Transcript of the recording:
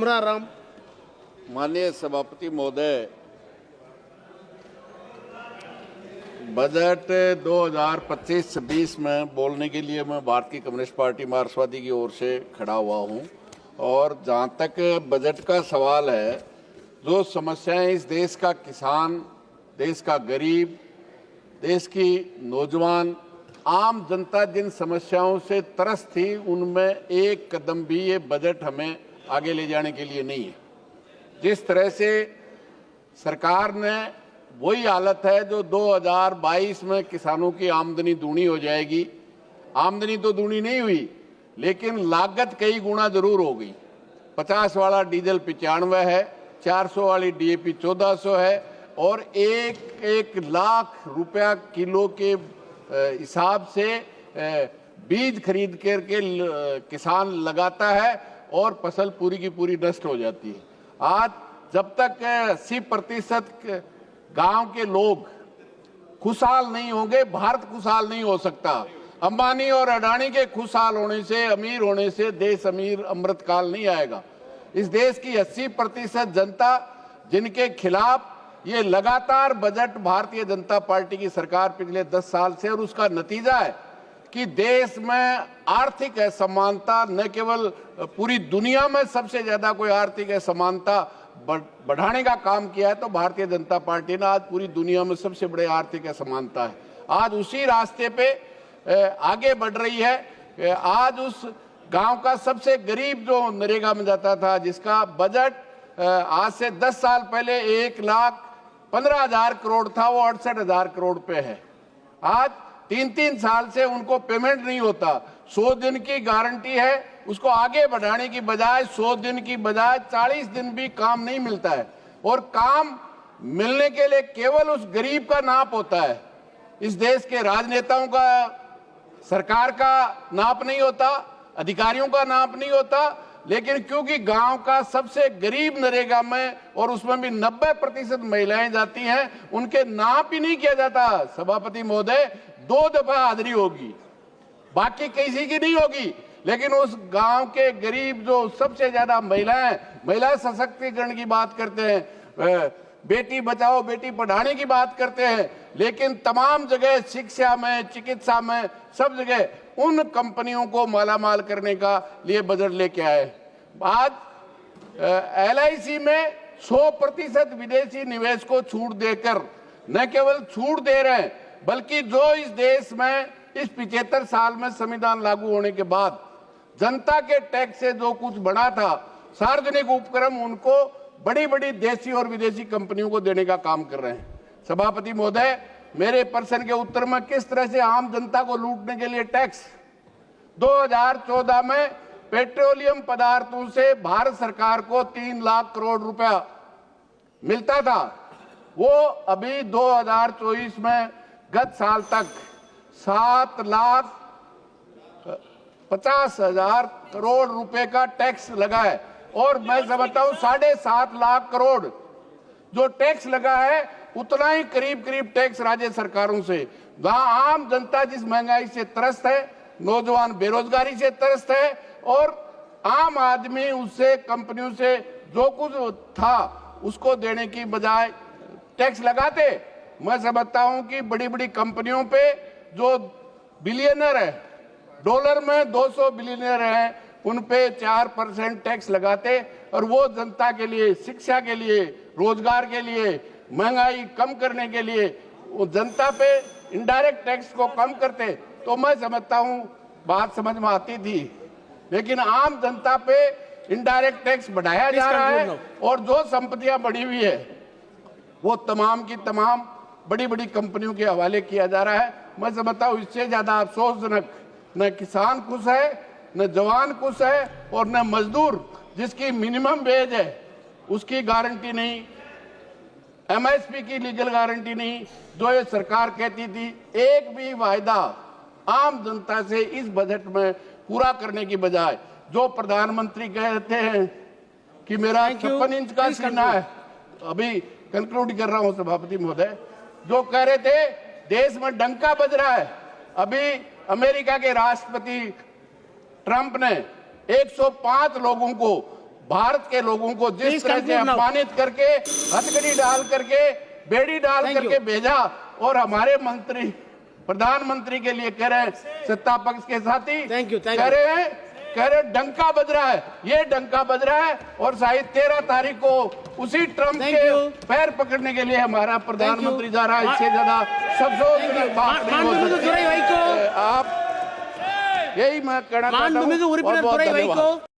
अमराराम। माननीय सभापति महोदय, बजट 2025-26 में बोलने के लिए मैं भारतीय कम्युनिस्ट पार्टी मार्क्सवादी की ओर से खड़ा हुआ हूं। और जहां तक बजट का सवाल है, जो समस्याएं इस देश का किसान, देश का गरीब, देश की नौजवान, आम जनता जिन समस्याओं से त्रस्त थी, उनमें एक कदम भी ये बजट हमें आगे ले जाने के लिए नहीं है। जिस तरह से सरकार ने वही हालत है जो 2022 में किसानों की आमदनी दूनी हो जाएगी। आमदनी तो दूनी नहीं हुई, लेकिन लागत कई गुना जरूर हो गई। 50 वाला डीजल 95 है, 400 वाली डीएपी 1400 है, और एक लाख रुपया किलो के हिसाब से बीज खरीद करके किसान लगाता है और फसल पूरी की पूरी नष्ट हो जाती है। आज जब तक 80% गांव के लोग खुशहाल नहीं होंगे, भारत खुशहाल नहीं हो सकता। अंबानी और अडानी के खुशहाल होने से, अमीर होने से देश अमीर अमृतकाल नहीं आएगा। इस देश की 80% जनता, जिनके खिलाफ ये लगातार बजट भारतीय जनता पार्टी की सरकार पिछले 10 साल से, और उसका नतीजा है कि देश में आर्थिक असमानता, न केवल पूरी दुनिया में सबसे ज्यादा कोई आर्थिक असमानता बढ़ाने का काम किया है तो भारतीय जनता पार्टी ने। आज पूरी दुनिया में सबसे बड़े आर्थिक असमानता है, आज उसी रास्ते पे आगे बढ़ रही है। आज उस गांव का सबसे गरीब जो नरेगा में जाता था, जिसका बजट आज से 10 साल पहले 1,15,000 करोड़ था, वो 68,000 करोड़ पे है। आज 3-3 साल से उनको पेमेंट नहीं होता। 100 दिन की गारंटी है, उसको आगे बढ़ाने की बजाय 100 दिन की बजाय 40 दिन भी काम नहीं मिलता है। और काम मिलने के लिए केवल उस गरीब का नाप होता है। इस देश के राजनेताओं का, सरकार का नाप नहीं होता, अधिकारियों का नाप नहीं होता। लेकिन क्योंकि गांव का सबसे गरीब नरेगा में, और उसमें भी 90% महिलाएं जाती हैं, उनके नाप ही नहीं किया जाता। सभापति महोदय, 2 दफा हाजिरी होगी, बाकी किसी की नहीं होगी। लेकिन उस गांव के गरीब जो सबसे ज्यादा महिला सशक्तिकरण की बात करते हैं, बेटी बचाओ बेटी पढ़ाने की बात करते हैं, लेकिन तमाम जगह शिक्षा में, चिकित्सा में, सब जगह उन कंपनियों को मालामाल करने का लिए बजट लेके आए। आज LIC में 100% विदेशी निवेश को छूट देकर न केवल छूट दे रहे हैं, बल्कि जो इस देश में इस 75 साल में संविधान लागू होने के बाद जनता के टैक्स से जो कुछ बढ़ा था, सार्वजनिक उपक्रम, उनको बड़ी बड़ी देशी और विदेशी कंपनियों को देने का काम कर रहे हैं। सभापति महोदय, मेरे प्रश्न के उत्तर में किस तरह से आम जनता को लूटने के लिए टैक्स 2014 में पेट्रोलियम पदार्थों से भारत सरकार को 3 लाख करोड़ रुपया मिलता था, वो अभी 2024 में गत साल तक 7,50,000 करोड़ रुपए का टैक्स लगा है। और मैं समझता हूं 7.5 लाख करोड़ जो टैक्स लगा है, उतना ही करीब करीब टैक्स राज्य सरकारों से। वहां आम जनता जिस महंगाई से त्रस्त है, नौजवान बेरोजगारी से त्रस्त है, और आम आदमी उससे, कंपनियों से जो कुछ था उसको देने की बजाय टैक्स लगाते। मैं समझता हूं कि बड़ी बड़ी कंपनियों पे जो बिलियनर है, डॉलर में 200 बिलियनर हैं, उन पे 4% टैक्स लगाते, और वो जनता के लिए, शिक्षा के लिए, रोजगार के लिए, महंगाई कम करने के लिए वो जनता पे इनडायरेक्ट टैक्स को कम करते, तो मैं समझता हूं बात समझ में आती थी। लेकिन आम जनता पे इनडायरेक्ट टैक्स बढ़ाया जा रहा है, और जो संपत्तियां बढ़ी हुई है वो तमाम की तमाम बड़ी बड़ी कंपनियों के हवाले किया जा रहा है। मैं समझता हूं इससे ज्यादा अफसोसजनक न किसान खुश है, न जवान खुश है, और न मजदूर जिसकी मिनिमम वेज है उसकी गारंटी नहीं, MSP की लीगल गारंटी नहीं, जो ये सरकार कहती थी। एक भी वायदा आम जनता से इस बजट में पूरा करने की बजाय, जो प्रधानमंत्री कहते हैं कि मेरा 56 इंच का सीना है, अभी कंक्लूड कर रहा हूं सभापति महोदय, जो कह रहे थे देश में डंका बज रहा है। अभी अमेरिका के राष्ट्रपति ट्रंप ने 105 लोगों को भारत के लोगों को जिस Please तरह से conclude now. अपमानित करके, हथकड़ी डाल करके, बेड़ी डाल Thank करके you. भेजा, और हमारे मंत्री प्रधानमंत्री के लिए कह रहे हैं सत्ता पक्ष के साथी, Thank you, thank कह you. रहे हैं, कह रहे डंका बज रहा है, ये डंका बज रहा है, और शायद 13 तारीख को उसी ट्रंप Thank के you. पैर पकड़ने के लिए हमारा प्रधानमंत्री जा रहा है। इससे ज्यादा Thank बात नहीं हो you. सकती। आप, यही मैं कहना चाहता हूँ। बहुत बहुत धन्यवाद।